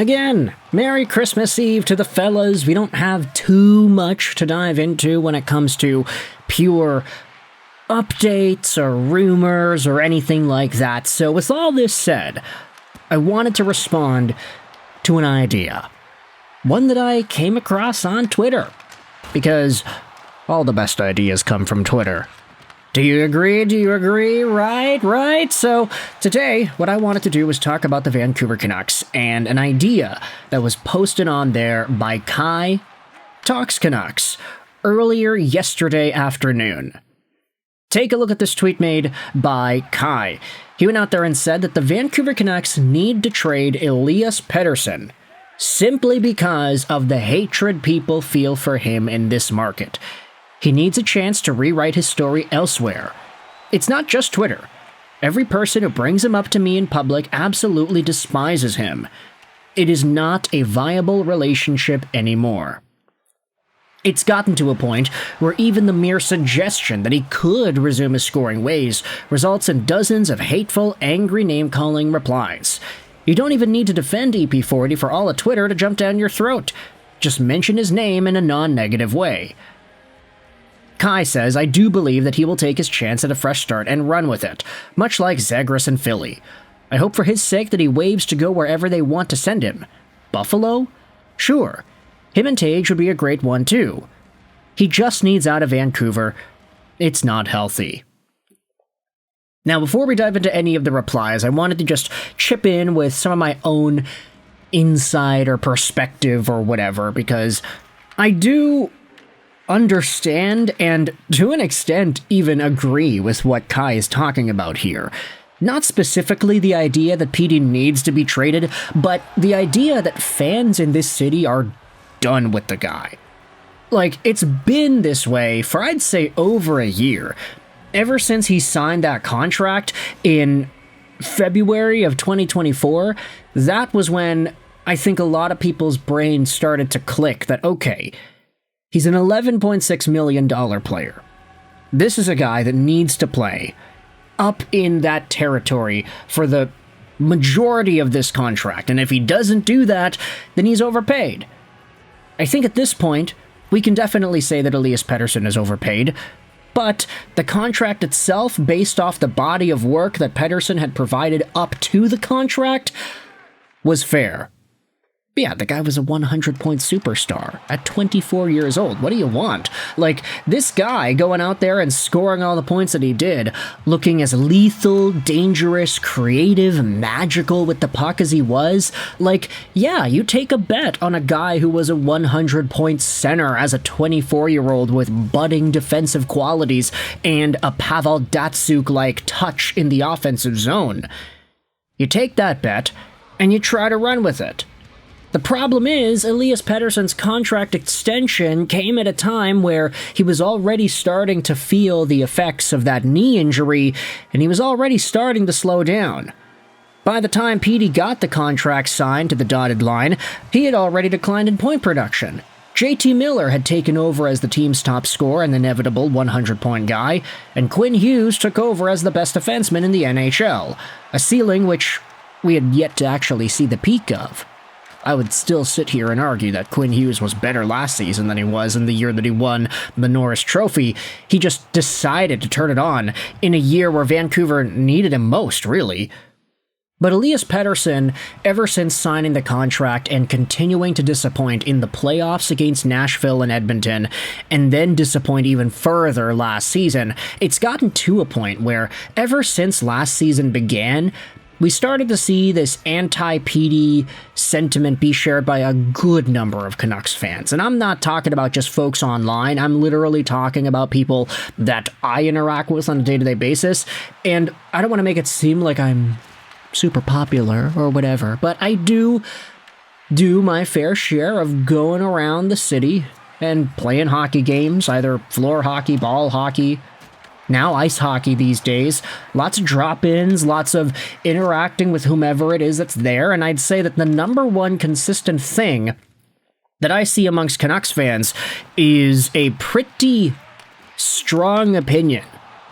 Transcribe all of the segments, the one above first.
Again, Merry Christmas Eve to the fellas. We don't have too much to dive into when it comes to pure updates or rumors or anything like that. So with all this said, I wanted to respond to an idea. One that I came across on Twitter. Because all the best ideas come from Twitter. Do you agree? Do you agree? Right? So today, what I wanted to do was talk about the Vancouver Canucks and an idea that was posted on there by Kai Talks Canucks earlier yesterday afternoon. Take a look at this tweet made by Kai. He went out there and said that the Vancouver Canucks need to trade Elias Pettersson simply because of the hatred people feel for him in this market. He needs a chance to rewrite his story elsewhere. It's not just Twitter. Every person who brings him up to me in public absolutely despises him. It is not a viable relationship anymore. It's gotten to a point where even the mere suggestion that he could resume his scoring ways results in dozens of hateful, angry name-calling replies. You don't even need to defend EP40 for all of Twitter to jump down your throat. Just mention his name in a non-negative way. Kai says, I do believe that he will take his chance at a fresh start and run with it, much like Zegras in Philly. I hope for his sake that he waves to go wherever they want to send him. Buffalo? Sure. Him and Tage would be a great one too. He just needs out of Vancouver. It's not healthy. Now, before we dive into any of the replies, I wanted to just chip in with some of my own insight or perspective or whatever, because I do understand and, to an extent, even agree with what Kai is talking about here. Not specifically the idea that PD needs to be traded, but the idea that fans in this city are done with the guy. Like, it's been this way for, I'd say, over a year. Ever since he signed that contract in February of 2024, that was when I think a lot of people's brains started to click that, okay, he's an $11.6 million player. This is a guy that needs to play up in that territory for the majority of this contract, and if he doesn't do that, then he's overpaid. I think at this point, we can definitely say that Elias Pettersson is overpaid, but the contract itself, based off the body of work that Pettersson had provided up to the contract, was fair. Yeah, the guy was a 100-point superstar at 24 years old. What do you want? Like, this guy going out there and scoring all the points that he did, looking as lethal, dangerous, creative, magical with the puck as he was, like, yeah, you take a bet on a guy who was a 100-point center as a 24-year-old with budding defensive qualities and a Pavel Datsyuk-like touch in the offensive zone. You take that bet, and you try to run with it. The problem is, Elias Pettersson's contract extension came at a time where he was already starting to feel the effects of that knee injury, and he was already starting to slow down. By the time PD got the contract signed to the dotted line, he had already declined in point production. JT Miller had taken over as the team's top scorer and the inevitable 100-point guy, and Quinn Hughes took over as the best defenseman in the NHL, a ceiling which we had yet to actually see the peak of. I would still sit here and argue that Quinn Hughes was better last season than he was in the year that he won the Norris Trophy. He just decided to turn it on in a year where Vancouver needed him most, really. But Elias Pettersson, ever since signing the contract and continuing to disappoint in the playoffs against Nashville and Edmonton, and then disappoint even further last season, it's gotten to a point where, ever since last season began, we started to see this anti-PD sentiment be shared by a good number of Canucks fans. And I'm not talking about just folks online. I'm literally talking about people that I interact with on a day-to-day basis. And I don't want to make it seem like I'm super popular or whatever, but I do my fair share of going around the city and playing hockey games, either floor hockey, ball hockey, now ice hockey these days. Lots of drop-ins, lots of interacting with whomever it is that's there, and I'd say that the number one consistent thing that I see amongst Canucks fans is a pretty strong opinion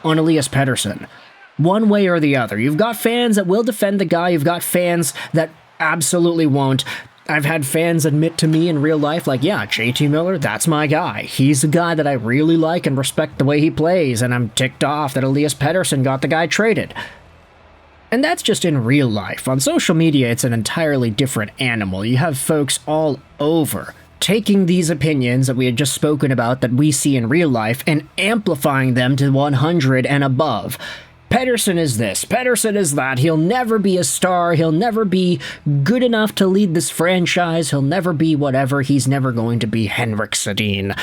on Elias Pettersson. One way or the other. You've got fans that will defend the guy, you've got fans that absolutely won't. I've had fans admit to me in real life, like, yeah, JT Miller, that's my guy. He's the guy that I really like and respect the way he plays, and I'm ticked off that Elias Pettersson got the guy traded. And that's just in real life. On social media, it's an entirely different animal. You have folks all over taking these opinions that we had just spoken about that we see in real life and amplifying them to 100 and above. Pettersson is this, Pettersson is that, he'll never be a star, he'll never be good enough to lead this franchise, he'll never be whatever, he's never going to be Henrik Sedin.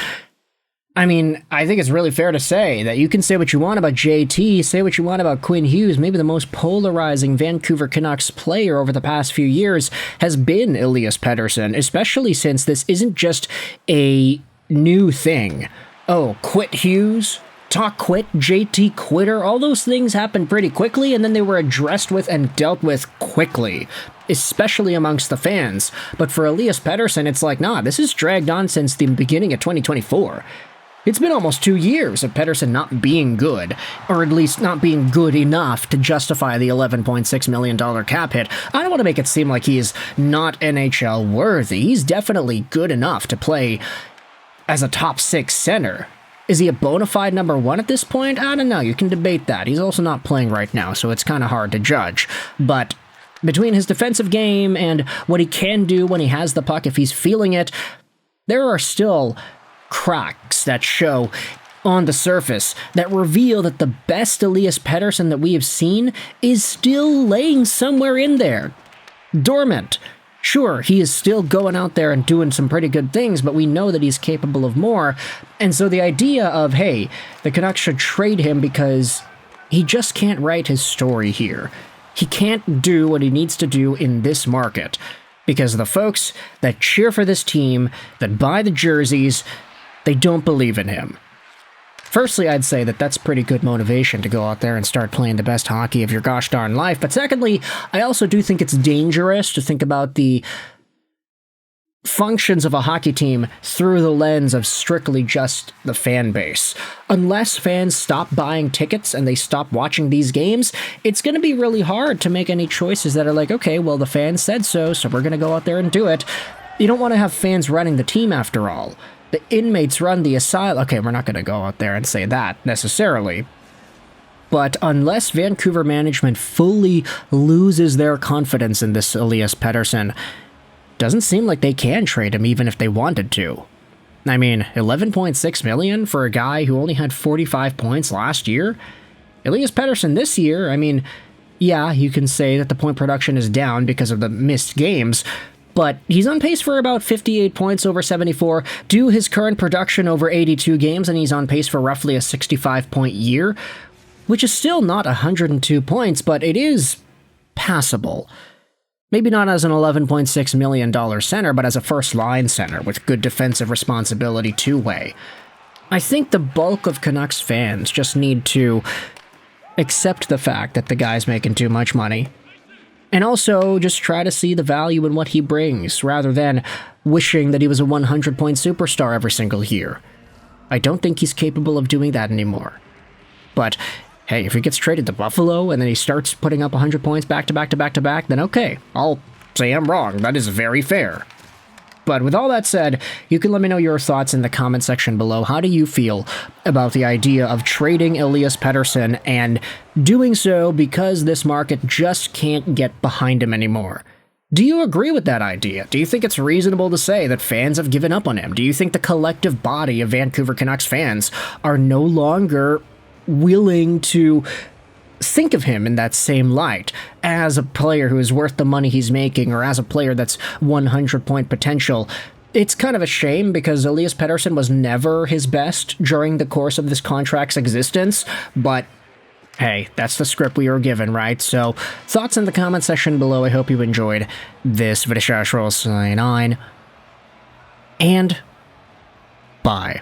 I mean, I think it's really fair to say that you can say what you want about JT, say what you want about Quinn Hughes, maybe the most polarizing Vancouver Canucks player over the past few years has been Elias Pettersson, especially since this isn't just a new thing. Oh, quit Hughes? Talk quit, JT quitter, all those things happened pretty quickly, and then they were addressed with and dealt with quickly, especially amongst the fans. But for Elias Pettersson, it's like, nah, this has dragged on since the beginning of 2024. It's been almost 2 years of Pettersson not being good, or at least not being good enough to justify the $11.6 million cap hit. I don't want to make it seem like he is not NHL worthy. He's definitely good enough to play as a top 6 center. Is he a bona fide number 1 at this point? I don't know. You can debate that. He's also not playing right now, so it's kind of hard to judge. But between his defensive game and what he can do when he has the puck, if he's feeling it, there are still cracks that show on the surface that reveal that the best Elias Pettersson that we have seen is still laying somewhere in there, dormant. Sure, he is still going out there and doing some pretty good things, but we know that he's capable of more. And so the idea of, hey, the Canucks should trade him because he just can't write his story here. He can't do what he needs to do in this market because the folks that cheer for this team, that buy the jerseys, they don't believe in him. Firstly, I'd say that that's pretty good motivation to go out there and start playing the best hockey of your gosh darn life. But secondly, I also do think it's dangerous to think about the functions of a hockey team through the lens of strictly just the fan base. Unless fans stop buying tickets and they stop watching these games, it's going to be really hard to make any choices that are like, okay, well, the fans said so we're going to go out there and do it. You don't want to have fans running the team after all. The inmates run the asylum. Okay, we're not going to go out there and say that necessarily. But unless Vancouver management fully loses their confidence in this Elias Pettersson, doesn't seem like they can trade him even if they wanted to. I mean, $11.6 million for a guy who only had 45 points last year? Elias Pettersson this year, I mean, yeah, you can say that the point production is down because of the missed games, but he's on pace for about 58 points over 74. Do his current production over 82 games, and he's on pace for roughly a 65-point year, which is still not 102 points, but it is passable. Maybe not as an $11.6 million center, but as a first-line center with good defensive responsibility two-way. I think the bulk of Canucks fans just need to accept the fact that the guy's making too much money, and also just try to see the value in what he brings, rather than wishing that he was a 100-point superstar every single year. I don't think he's capable of doing that anymore. But hey, if he gets traded to Buffalo and then he starts putting up 100 points back to back to back to back, then okay, I'll say I'm wrong. That is very fair. But with all that said, you can let me know your thoughts in the comment section below. How do you feel about the idea of trading Elias Pettersson and doing so because this market just can't get behind him anymore? Do you agree with that idea? Do you think it's reasonable to say that fans have given up on him? Do you think the collective body of Vancouver Canucks fans are no longer willing to think of him in that same light as a player who is worth the money he's making, or as a player that's 100-point potential? It's kind of a shame because Elias Pettersson was never his best during the course of this contract's existence, but hey, that's the script we were given, right? So, thoughts in the comment section below. I hope you enjoyed this video. And bye.